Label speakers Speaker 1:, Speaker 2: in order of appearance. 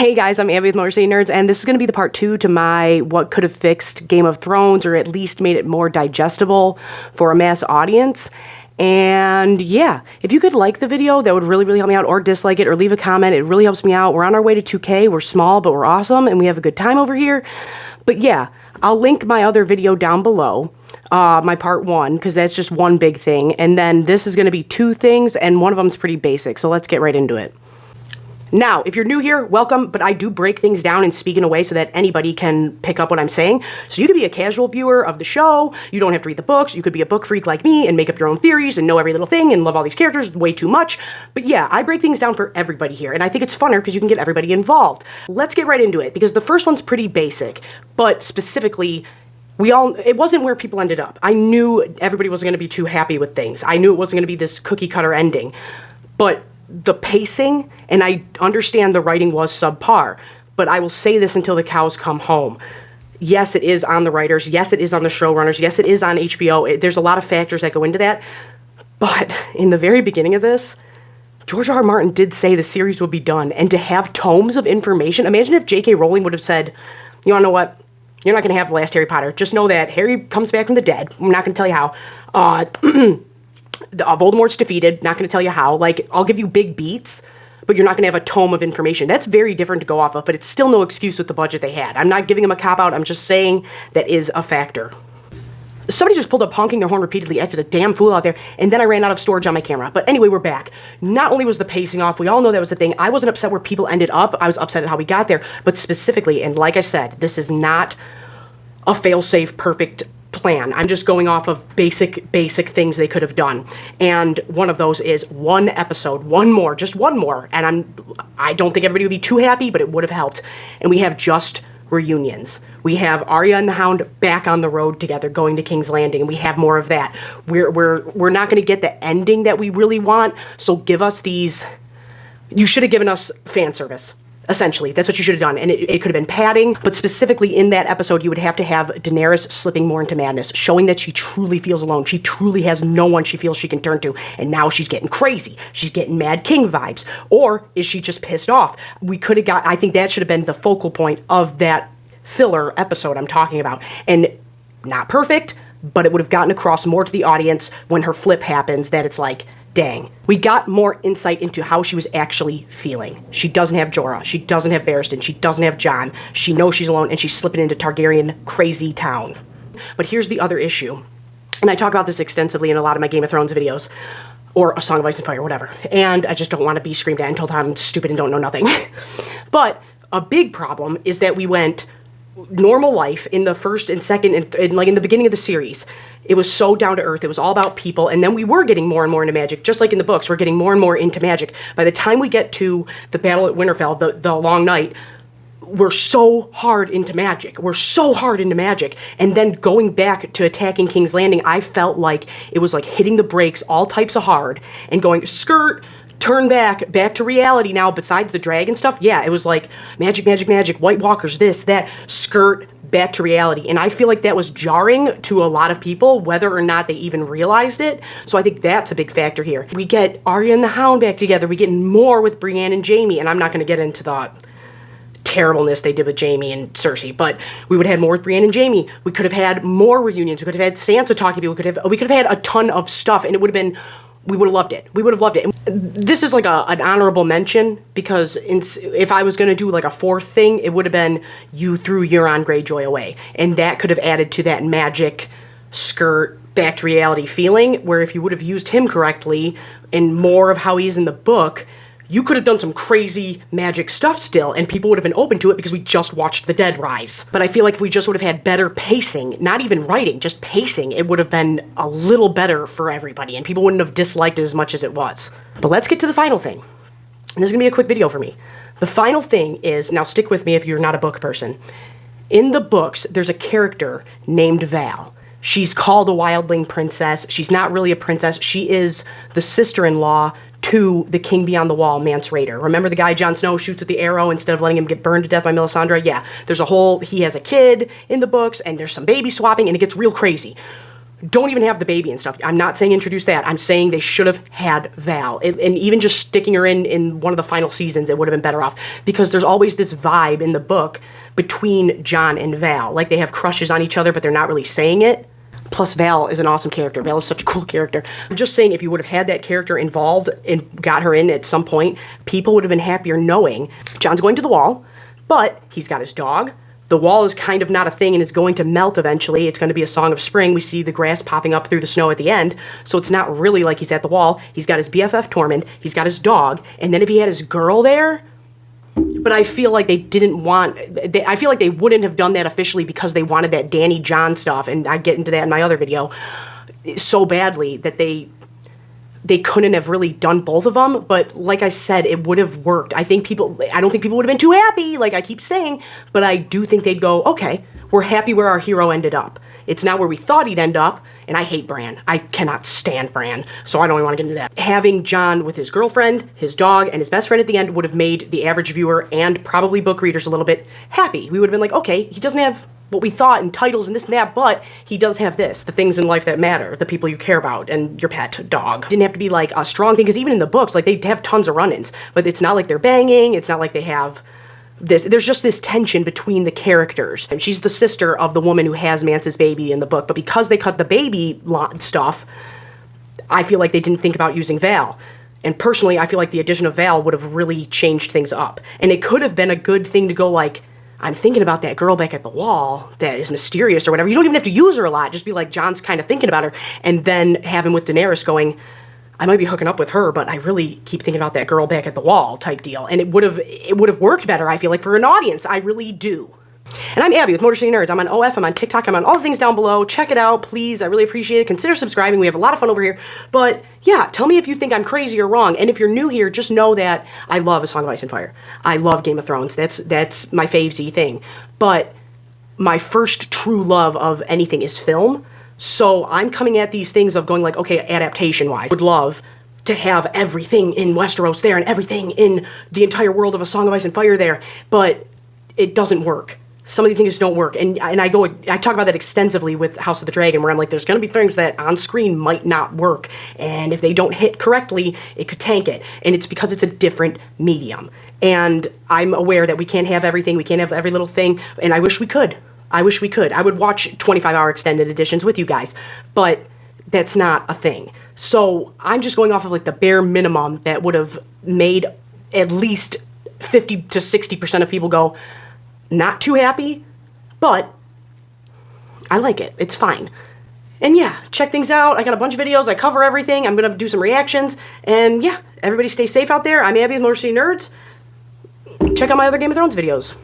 Speaker 1: Hey guys, I'm Abby with MotorCityNerds, and this is going to be the part 2 to my what could have fixed Game of Thrones, or at least made it more digestible for a mass audience. And yeah, if you could like the video, that would really help me out, or dislike it, or leave a comment. It really helps me out. We're on our way to 2K. We're small, but we're awesome, and we have a good time over here. But yeah, I'll link my other video down below. My part 1, because that's just one big thing. And then this is going to be 2 things, and one of them's pretty basic, so let's get right into it. Now, if you're new here, welcome, but I do break things down and speak in a way so that anybody can pick up what I'm saying. So you could be a casual viewer of the show, you don't have to read the books, you could be a book freak like me and make up your own theories and know every little thing and love all these characters way too much. But yeah, I break things down for everybody here, and I think it's funner because you can get everybody involved. Let's get right into it, because the first one's pretty basic, but specifically, it wasn't where people ended up. I knew everybody wasn't going to be too happy with things. I knew it wasn't going to be this cookie cutter ending, but the pacing, and I understand the writing was subpar, but I will say this until the cows come home. Yes, it is on the writers. Yes, it is on the showrunners. Yes, it is on HBO. There's a lot of factors that go into that. But in the very beginning of this, George R. R. Martin did say the series would be done, and to have tomes of information, imagine if J.K. Rowling would have said, you wanna know what? You're not going to have the last Harry Potter. Just know that Harry comes back from the dead. I'm not going to tell you how. Voldemort's defeated. Not going to tell you how. Like, I'll give you big beats, but you're not going to have a tome of information. That's very different to go off of, but it's still no excuse with the budget they had. I'm not giving them a cop-out. I'm just saying that is a factor. Somebody just pulled up honking their horn repeatedly, acted a damn fool out there, and then I ran out of storage on my camera. But anyway, we're back. Not only was the pacing off, we all know that was the thing. I wasn't upset where people ended up. I was upset at how we got there. But specifically, and like I said, this is not a fail-safe, perfect plan. I'm just going off of basic things they could have done. And one of those is one episode, just one more. And I don't think everybody would be too happy, but it would have helped. And we have just reunions. We have Arya and the Hound back on the road together, going to King's Landing, and we have more of that. We're not going to get the ending that we really want, so give us these. You should have given us fan service. Essentially, that's what you should have done, and it could have been padding, but specifically in that episode, you would have to have Daenerys slipping more into madness, showing that she truly feels alone. She truly has no one she feels she can turn to, and now she's getting crazy. She's getting Mad King vibes, or is she just pissed off? I think that should have been the focal point of that filler episode I'm talking about, and not perfect, but it would have gotten across more to the audience when her flip happens, that it's like, dang. We got more insight into how she was actually feeling. She doesn't have Jorah. She doesn't have Barristan. She doesn't have Jon. She knows she's alone, and she's slipping into Targaryen crazy town. But here's the other issue, and I talk about this extensively in a lot of my Game of Thrones videos, or A Song of Ice and Fire, whatever, and I just don't want to be screamed at and told I'm stupid and don't know nothing. But a big problem is that we went normal life in the first and second and like in the beginning of the series. It was so down to earth. It was all about people, and then we were getting more and more into magic, just like in the books. We're getting more and more into magic. By the time we get to the battle at Winterfell, the long night, we're so hard into magic. And then going back to attacking King's Landing, I felt like it was like hitting the brakes all types of hard and going skirt, turn back to reality now. Besides the dragon stuff, yeah, it was like magic, White Walkers, this, that, skirt, back to reality. And I feel like that was jarring to a lot of people, whether or not they even realized it. So I think that's a big factor here. We get Arya and the Hound back together. We get more with Brienne and Jaime, and I'm not going to get into the terribleness they did with Jaime and Cersei, but we would have had more with Brienne and Jaime. We could have had more reunions. We could have had Sansa talking to people. We could have had a ton of stuff, and it would have been. We would have loved it. This is like an honorable mention, because if I was going to do like a fourth thing, it would have been you threw Euron Greyjoy away. And that could have added to that magic skirt back to reality feeling, where if you would have used him correctly and more of how he's in the book, you could have done some crazy magic stuff still, and people would have been open to it because we just watched the dead rise. But I feel like if we just would have had better pacing, not even writing, just pacing, it would have been a little better for everybody, and people wouldn't have disliked it as much as it was. But let's get to the final thing. And this is going to be a quick video for me. The final thing is, now stick with me if you're not a book person. In the books, there's a character named Val. She's called a Wildling princess. She's not really a princess. She is the sister-in-law to the King Beyond the Wall, Mance Rayder. Remember the guy Jon Snow shoots with the arrow instead of letting him get burned to death by Melisandre? Yeah, he has a kid in the books, and there's some baby swapping, and it gets real crazy. Don't even have the baby and stuff. I'm not saying introduce that. I'm saying they should have had Val. And even just sticking her in one of the final seasons, it would have been better off. Because there's always this vibe in the book between John and Val. Like, they have crushes on each other, but they're not really saying it. Plus, Val is an awesome character. Val is such a cool character. I'm just saying, if you would have had that character involved and got her in at some point, people would have been happier knowing John's going to the wall, but he's got his dog. The wall is kind of not a thing and is going to melt eventually. It's going to be a song of spring. We see the grass popping up through the snow at the end. So it's not really like he's at the wall. He's got his BFF Tormund. He's got his dog. And then if he had his girl there... But I feel like they didn't want... I feel like they wouldn't have done that officially because they wanted that Danny John stuff. And I get into that in my other video. So badly that they couldn't have really done both of them, but like I said, it would have worked. I don't think people would have been too happy, like I keep saying, but I do think they'd go, okay, we're happy where our hero ended up. It's not where we thought he'd end up, and I hate Bran. I cannot stand Bran, so I don't even want to get into that. Having John with his girlfriend, his dog, and his best friend at the end would have made the average viewer and probably book readers a little bit happy. We would have been like, okay, he doesn't have what we thought in titles and this and that, but he does have this, the things in life that matter, the people you care about, and your pet dog. Didn't have to be like a strong thing, because even in the books, like, they have tons of run-ins, but it's not like they're banging, it's not like they have this, there's just this tension between the characters. And she's the sister of the woman who has Mance's baby in the book, but because they cut the baby stuff, I feel like they didn't think about using Val. And personally, I feel like the addition of Val would have really changed things up. And it could have been a good thing to go like, I'm thinking about that girl back at the wall that is mysterious or whatever. You don't even have to use her a lot. Just be like, John's kind of thinking about her. And then have him with Daenerys going, I might be hooking up with her, but I really keep thinking about that girl back at the wall type deal. And it would have worked better, I feel like, for an audience. I really do. And I'm Abby with MotorCityNerds. I'm on OF, I'm on TikTok, I'm on all the things down below. Check it out, please. I really appreciate it. Consider subscribing. We have a lot of fun over here. But yeah, tell me if you think I'm crazy or wrong. And if you're new here, just know that I love A Song of Ice and Fire. I love Game of Thrones. That's my favesy thing. But my first true love of anything is film. So I'm coming at these things of going like, okay, adaptation-wise, would love to have everything in Westeros there and everything in the entire world of A Song of Ice and Fire there. But it doesn't work. Some of the things just don't work. And I talk about that extensively with House of the Dragon, where I'm like, there's going to be things that on screen might not work. And if they don't hit correctly, it could tank it. And it's because it's a different medium. And I'm aware that we can't have everything. We can't have every little thing. And I wish we could. I wish we could. I would watch 25-hour extended editions with you guys. But that's not a thing. So I'm just going off of like the bare minimum that would have made at least 50 to 60% of people go, not too happy, but I like it. It's fine. And yeah, check things out. I got a bunch of videos. I cover everything. I'm going to do some reactions. And yeah, everybody stay safe out there. I'm Abby with MotorCityNerds. Check out my other Game of Thrones videos.